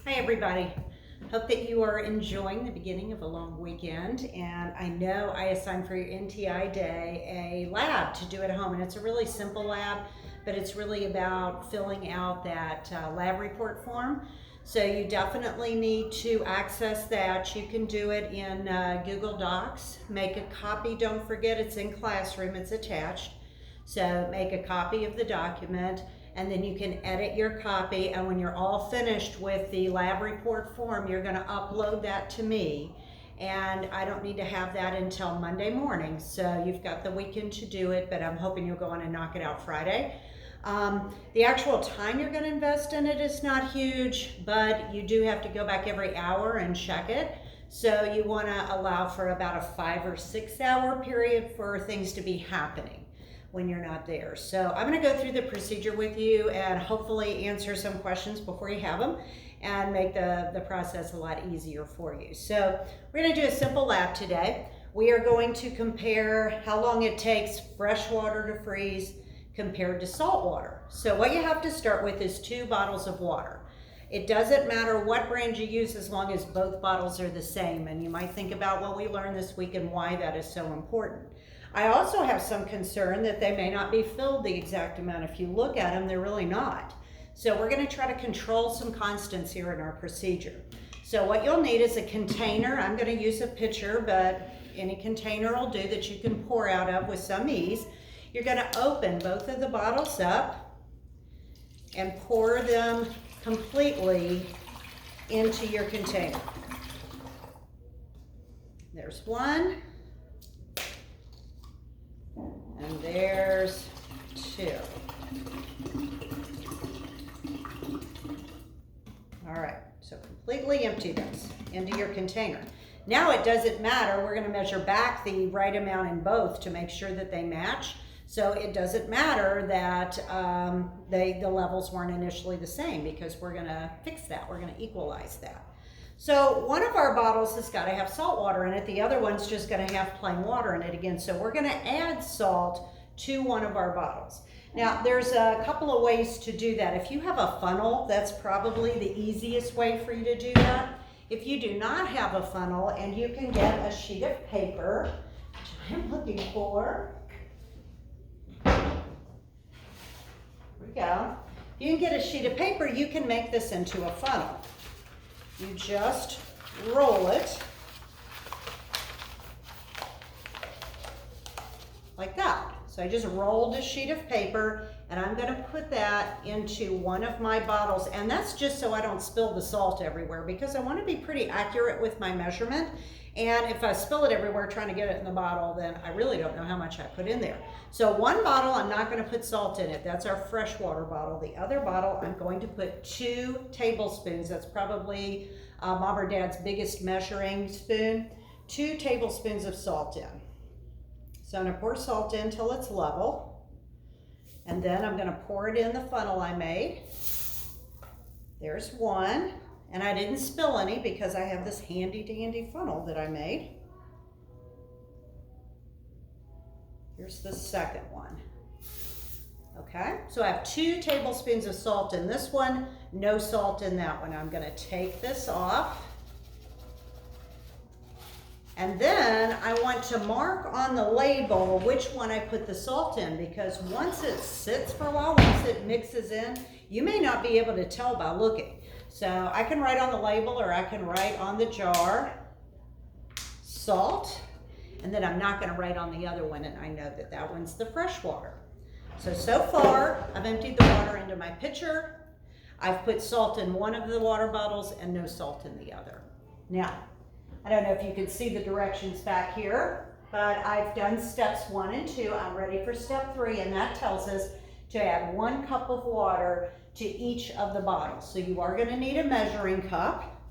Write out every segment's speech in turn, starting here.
Hi everybody. Hope that you are enjoying the beginning of a long weekend, and I know I assigned for your NTI day a lab to do at home, and it's a really simple lab, but it's really about filling out that lab report form. So you definitely need to access that. You can do it in Google Docs. Make a copy. Don't forget it's in Classroom. It's attached. So make a copy of the document, and then you can edit your copy, and when you're all finished with the lab report form, you're going to upload that to me, and I don't need to have that until Monday morning. So you've got the weekend to do it, but I'm hoping you'll go on and knock it out Friday. The actual time you're going to invest in it is not huge, but you do have to go back every hour and check it. So you want to allow for about a 5 or 6 hour period for things to be happening when you're not there. So I'm going to go through the procedure with you and hopefully answer some questions before you have them and make the process a lot easier for you. So we're going to do a simple lab today. We are going to compare how long it takes fresh water to freeze compared to salt water. So what you have to start with is 2 bottles of water. It doesn't matter what brand you use as long as both bottles are the same. And you might think about what we learned this week and why that is so important. I also have some concern that they may not be filled the exact amount. If you look at them, they're really not. So we're going to try to control some constants here in our procedure. So what you'll need is a container. I'm going to use a pitcher, but any container will do that you can pour out of with some ease. You're going to open both of the bottles up and pour them completely into your container. There's one. And there's 2. All right, so completely empty this into your container. Now it doesn't matter, we're gonna measure back the right amount in both to make sure that they match. So it doesn't matter that the levels weren't initially the same, because we're gonna fix that, we're gonna equalize that. So one of our bottles has got to have salt water in it. The other one's just going to have plain water in it again. So we're going to add salt to one of our bottles. Now there's a couple of ways to do that. If you have a funnel, that's probably the easiest way for you to do that. If you do not have a funnel, and you can get a sheet of paper, which I'm looking for. Here we go. If you can get a sheet of paper, you can make this into a funnel. You just roll it like that. So I just rolled a sheet of paper, and I'm going to put that into one of my bottles, and that's just so I don't spill the salt everywhere, because I want to be pretty accurate with my measurement. And if I spill it everywhere trying to get it in the bottle, then I really don't know how much I put in there. So one bottle, I'm not going to put salt in it. That's our freshwater bottle. The other bottle, I'm going to put 2 tablespoons. That's probably Mom or Dad's biggest measuring spoon. 2 tablespoons of salt in. So I'm going to pour salt in till it's level. And then I'm going to pour it in the funnel I made. There's 1. And I didn't spill any because I have this handy dandy funnel that I made. Here's the second one. Okay, so I have 2 tablespoons of salt in this one, no salt in that one. I'm gonna take this off. And then I want to mark on the label which one I put the salt in, because once it sits for a while, once it mixes in, you may not be able to tell by looking. So I can write on the label, or I can write on the jar, salt, and then I'm not going to write on the other one, and I know that that one's the fresh water. So far, I've emptied the water into my pitcher. I've put salt in one of the water bottles and no salt in the other. Now, I don't know if you can see the directions back here, but I've done steps 1 and 2. I'm ready for step 3, and that tells us to add 1 cup of water to each of the bottles. So you are going to need a measuring cup,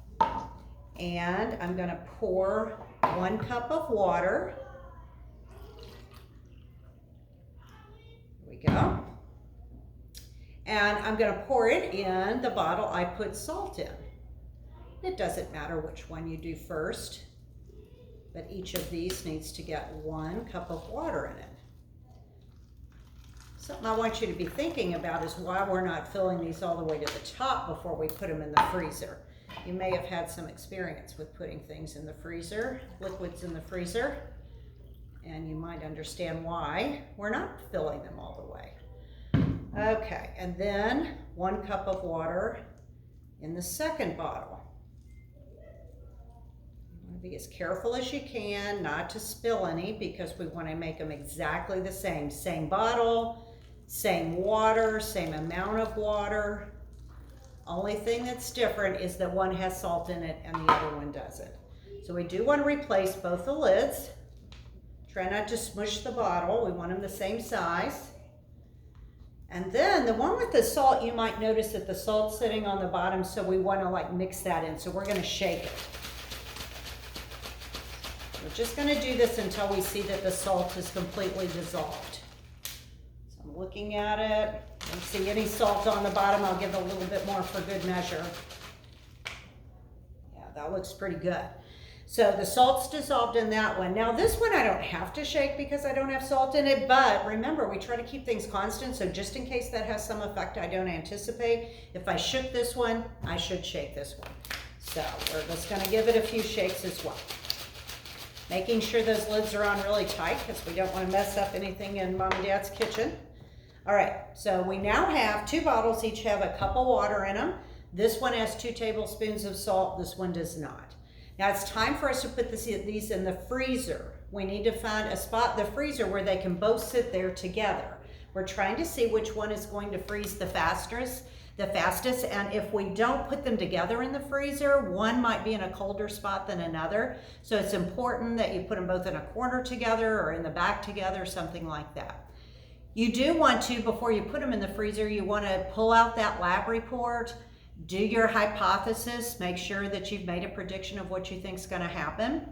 and I'm going to pour 1 cup of water. Here we go. And I'm going to pour it in the bottle I put salt in. It doesn't matter which one you do first, but each of these needs to get 1 cup of water in it. Something I want you to be thinking about is why we're not filling these all the way to the top before we put them in the freezer. You may have had some experience with putting things in the freezer, liquids in the freezer, and you might understand why we're not filling them all the way. Okay, and then 1 cup of water in the second bottle. You want to be as careful as you can not to spill any, because we want to make them exactly the same. Same bottle, same water, same amount of water. Only thing that's different is that one has salt in it and the other one doesn't. So we do want to replace both the lids. Try not to smush the bottle. We want them the same size. And then the one with the salt, you might notice that the salt's sitting on the bottom, so we want to like mix that in. So we're going to shake it. We're just going to do this until we see that the salt is completely dissolved. So I'm looking at it. I don't see any salt on the bottom. I'll give a little bit more for good measure. Yeah, that looks pretty good. So the salt's dissolved in that one. Now this one I don't have to shake because I don't have salt in it, but remember, we try to keep things constant, so just in case that has some effect I don't anticipate, if I shook this one, I should shake this one. So we're just gonna give it a few shakes as well. Making sure those lids are on really tight because we don't want to mess up anything in Mom and Dad's kitchen. All right, so we now have 2 bottles, each have a cup of water in them. This one has 2 tablespoons of salt, this one does not. Now it's time for us to put these in the freezer. We need to find a spot in the freezer where they can both sit there together. We're trying to see which one is going to freeze the fastest, and if we don't put them together in the freezer, one might be in a colder spot than another. So it's important that you put them both in a corner together or in the back together, something like that. You do want to, before you put them in the freezer, you want to pull out that lab report, do your hypothesis, make sure that you've made a prediction of what you think is going to happen.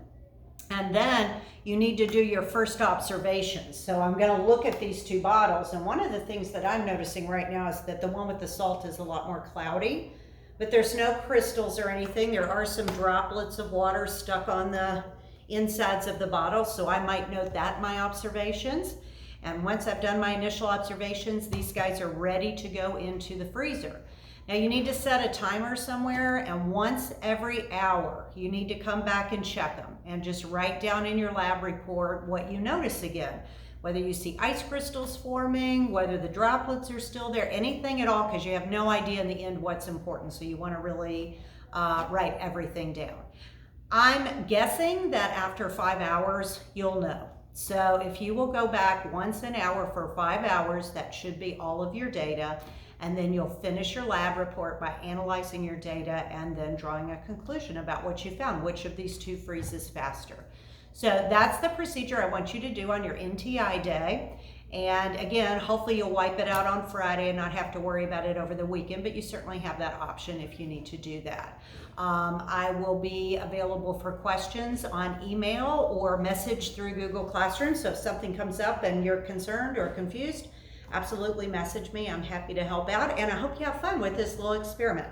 And then you need to do your first observations. So I'm going to look at these 2 bottles, and one of the things that I'm noticing right now is that the one with the salt is a lot more cloudy, but there's no crystals or anything. There are some droplets of water stuck on the insides of the bottle, so I might note that in my observations. And once I've done my initial observations, these guys are ready to go into the freezer. Now you need to set a timer somewhere, and once every hour you need to come back and check them and just write down in your lab report what you notice again. Whether you see ice crystals forming, whether the droplets are still there, anything at all, because you have no idea in the end what's important. So you want to really write everything down. I'm guessing that after 5 hours, you'll know. So if you will go back once an hour for 5 hours, that should be all of your data. And then you'll finish your lab report by analyzing your data and then drawing a conclusion about what you found, which of these 2 freezes faster. So that's the procedure I want you to do on your NTI day. And again, hopefully you'll wipe it out on Friday and not have to worry about it over the weekend, but you certainly have that option if you need to do that. I will be available for questions on email or message through Google Classroom. So if something comes up and you're concerned or confused, absolutely message me. I'm happy to help out, and I hope you have fun with this little experiment.